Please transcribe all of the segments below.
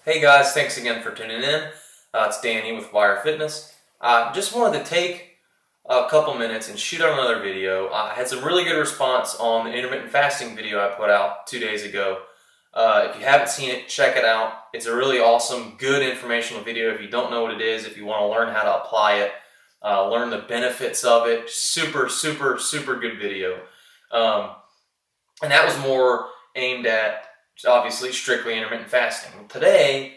Hey guys, thanks again for tuning in. It's Danny with Wire Fitness. Just wanted to take a couple minutes and shoot out another video. I had some really good response on the intermittent fasting video I put out 2 days ago. If you haven't seen it, check it out. It's a really awesome, good informational video. If you don't know what it is, if you want to learn how to apply it, learn the benefits of it, super good video. And that was more aimed at obviously strictly intermittent fasting. Today,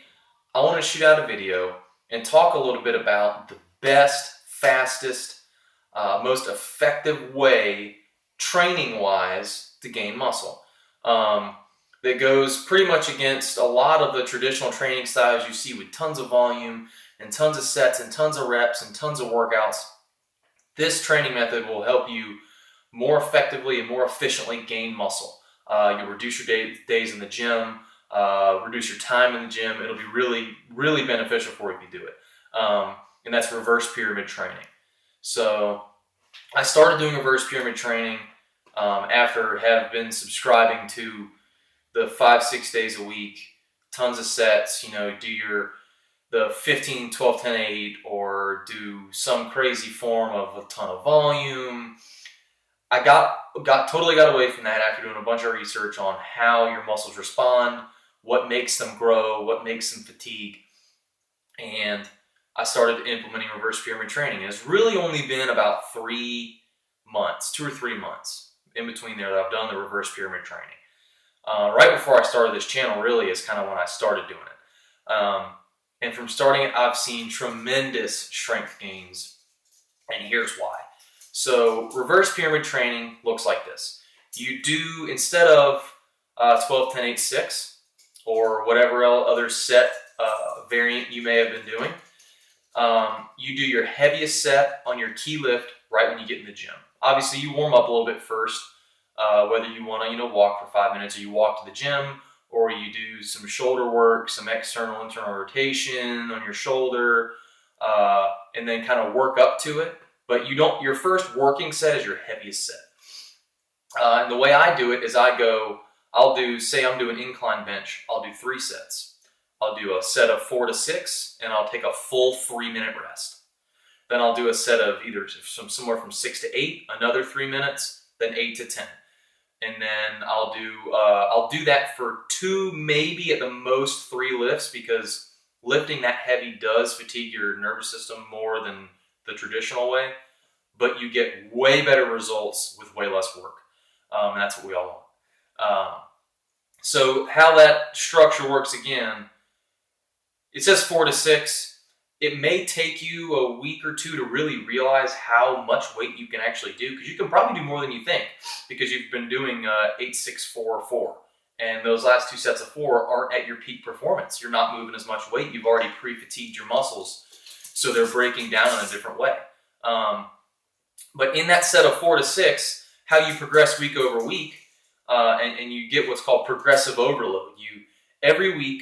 I want to shoot out a video and talk a little bit about the best, fastest, most effective way, training-wise, to gain muscle. That goes pretty much against a lot of the traditional training styles you see with tons of volume and tons of sets and tons of reps and tons of workouts. This training method will help you more effectively and more efficiently gain muscle. You'll reduce your days in the gym, reduce your time in the gym. It'll be really beneficial for you if you do it. And that's reverse pyramid training. So I started doing reverse pyramid training after have been subscribing to the 5-6 days a week, tons of sets, do the 15, 12, 10, 8, or do some crazy form of a ton of volume. I totally got away from that after doing a bunch of research on how your muscles respond, what makes them grow, what makes them fatigue, and I started implementing reverse pyramid training. And it's really only been about 3 months, 2 or 3 months in between there that I've done the reverse pyramid training. Right before I started this channel really is kind of when I started doing it. And from starting it, I've seen tremendous strength gains, and here's why. So reverse pyramid training looks like this. You do, instead of 12, 10, 8, 6, or whatever other set variant you may have been doing, you do your heaviest set on your key lift right when you get in the gym. Obviously, you warm up a little bit first, whether you want to walk for 5 minutes or you walk to the gym, or you do some shoulder work, some external, internal rotation on your shoulder, and then kind of work up to it. But your first working set is your heaviest set. And the way I do it is say I'm doing incline bench, I'll do 3 sets. I'll do a set of 4 to 6, and I'll take a full 3-minute rest. Then I'll do a set of either somewhere from 6 to 8, another 3 minutes, then 8 to 10. And then I'll do that for 2, maybe at the most 3 lifts, because lifting that heavy does fatigue your nervous system more than the traditional way, but you get way better results with way less work. And that's what we all want. So how that structure works again, it says 4 to 6. It may take you a week or 2 to really realize how much weight you can actually do, because you can probably do more than you think, because you've been doing 8, 6, 4, 4. And those last 2 sets of 4 aren't at your peak performance. You're not moving as much weight. You've already pre-fatigued your muscles, so they're breaking down in a different way. But in that set of 4 to 6, how you progress week over week, and you get what's called progressive overload. Every week,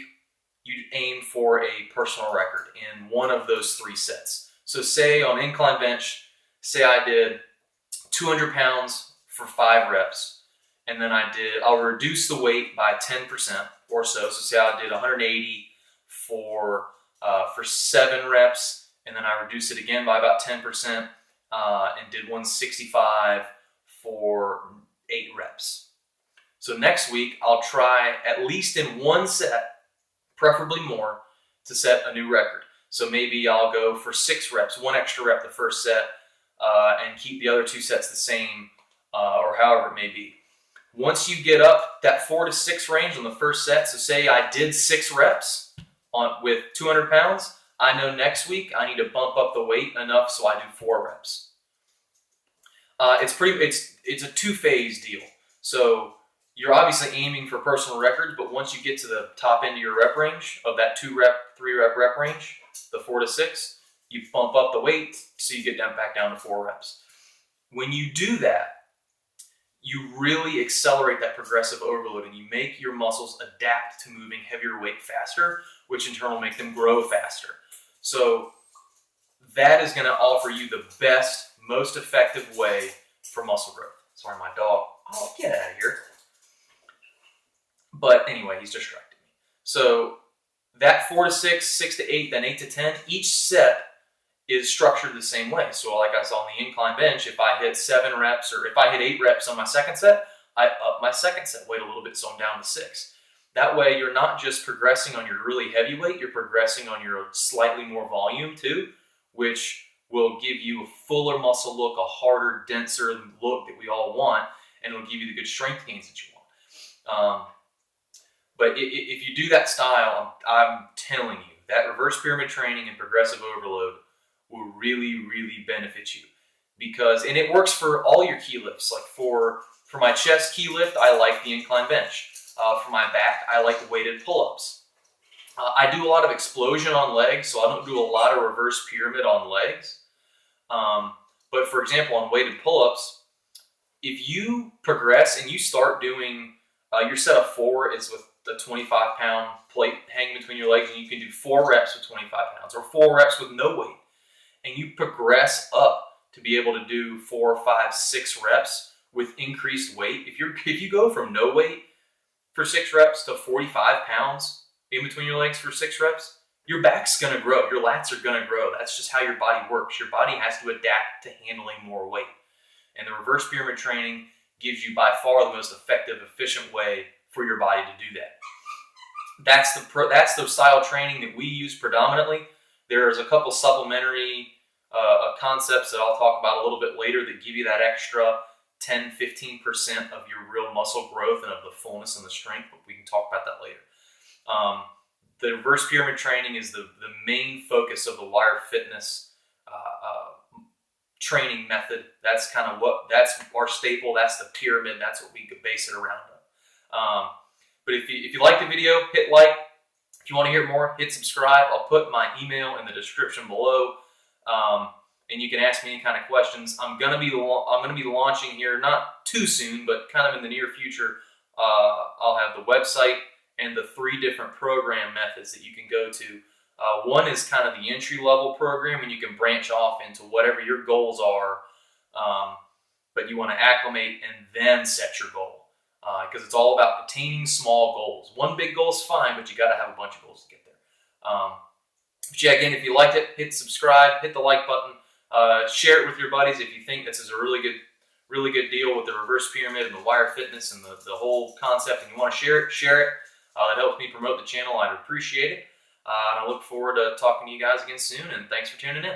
you aim for a personal record in one of those 3 sets. So say on incline bench, say I did 200 pounds for 5 reps, and then I'll reduce the weight by 10% or so. So say I did 180 for 7 reps, and then I reduce it again by about 10%, and did 165 for 8 reps. So next week, I'll try at least in 1 set, preferably more, to set a new record. So maybe I'll go for 6 reps, 1 extra rep the first set, and keep the other 2 sets the same, or however it may be. Once you get up that 4 to 6 range on the first set, so say I did 6 reps with 200 pounds, I know next week I need to bump up the weight enough so I do 4 reps. It's a 2-phase deal. So you're obviously aiming for personal records, but once you get to the top end of your rep range, of that 2-rep, 3-rep rep range, the 4 to 6, you bump up the weight so you get back down to 4 reps. When you do that, you really accelerate that progressive overload, and you make your muscles adapt to moving heavier weight faster, which in turn will make them grow faster. So that is going to offer you the best, most effective way for muscle growth. Sorry, my dog. Oh, get out of here. But anyway, he's distracted me. So that 4 to 6, 6 to 8, then 8 to 10, each set is structured the same way. So like I saw on the incline bench, if I hit 7 reps or if I hit 8 reps on my second set, I up my second set weight a little bit, so I'm down to 6. That way you're not just progressing on your really heavy weight, you're progressing on your slightly more volume too, which will give you a fuller muscle look, a harder, denser look that we all want, and it'll give you the good strength gains that you want. But if you do that style, I'm telling you, that reverse pyramid training and progressive overload will really, really benefit you. And it works for all your key lifts. Like for my chest key lift, I like the incline bench. For my back, I like the weighted pull-ups. I do a lot of explosion on legs, so I don't do a lot of reverse pyramid on legs. But for example, on weighted pull-ups, if you progress and you start doing, your set of 4 is with the 25-pound plate hanging between your legs, and you can do 4 reps with 25 pounds or 4 reps with no weight. And you progress up to be able to do 4, 5, 6 reps with increased weight. If you go from no weight for 6 reps to 45 pounds in between your legs for 6 reps, your back's going to grow. Your lats are going to grow. That's just how your body works. Your body has to adapt to handling more weight. And the reverse pyramid training gives you by far the most effective, efficient way for your body to do that. That's the style training that we use predominantly. There's a couple supplementary concepts that I'll talk about a little bit later that give you that extra 10-15% of your real muscle growth and of the fullness and the strength, but we can talk about that later. The reverse pyramid training is the main focus of the Wire Fitness training method. That's our staple. That's the pyramid. That's what we could base it around. But if you like the video, hit like. If you want to hear more, hit subscribe. I'll put my email in the description below, and you can ask me any kind of questions. I'm gonna be launching here, not too soon, but kind of in the near future. I'll have the website and the 3 different program methods that you can go to. One is kind of the entry-level program, and you can branch off into whatever your goals are, but you want to acclimate and then set your goal. Because it's all about attaining small goals. One big goal is fine, but you got to have a bunch of goals to get there. But yeah, again, if you liked it, hit subscribe, hit the like button, share it with your buddies if you think this is a really good deal with the reverse pyramid and the Wire Fitness and the whole concept, and you want to share it. It helps me promote the channel. I'd appreciate it. And I look forward to talking to you guys again soon, and thanks for tuning in.